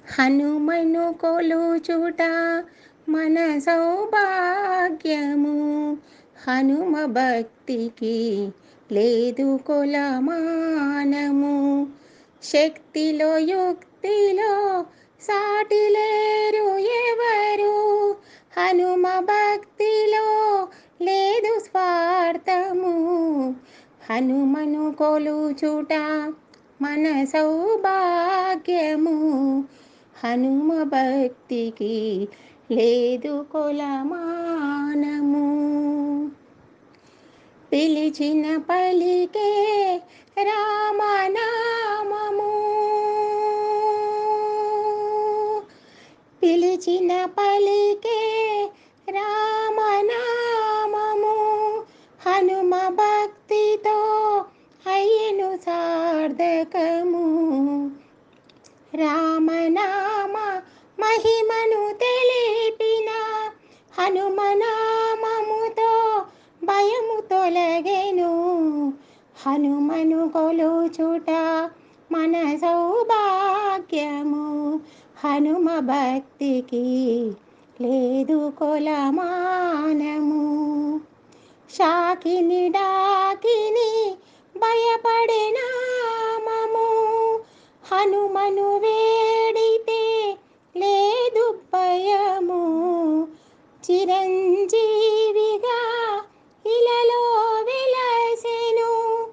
హనుమను కొలుచుట మన సౌభాగ్యము. హనుమ భక్తికి లేదు కొలమానము. శక్తిలో యుక్తిలో సాటి లేరు ఎవరు. హనుమ భక్తిలో లేదు స్వార్థము. హనుమను కొలుచుట మన సౌభాగ్యము. హనుమ భక్తికి లేదు కొలమానము. పిలిచిన పలికే రామనామము. పిలిచిన పలికే రామనామము. హనుమ భక్తితో అయ్యను సార్థకము. రామనామ మహిమను తెలిపిన హనుమనామముతో భయము తొలగెను. హనుమను కొలుచుట మన సౌభాగ్యము. హనుమ భక్తికి లేదు కొలమానము. షాకిని డాకిని భయపడే నామము. హనుమను వేడితే లేదు భయము. చిరంజీవిగా ఇలలో వెలసెను.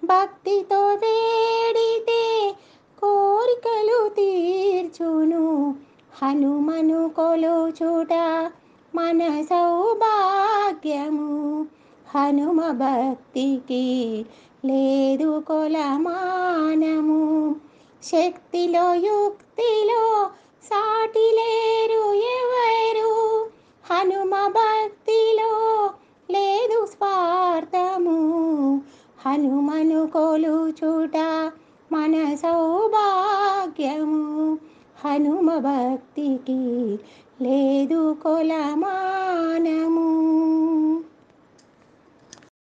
భక్తితో వేడితే కోరికలు తీర్చును. హనుమను కొలుచుట మన సౌభాగ్యము. హనుమ భక్తికి లేదు కొలమానము. శక్తిలో యుక్తిలో సాటి లేరు ఎవరు. హనుమ భక్తిలో లేదు స్వార్థము. హనుమను కొలుచుట మన సౌభాగ్యము. హనుమ భక్తికి లేదు కొలమానము.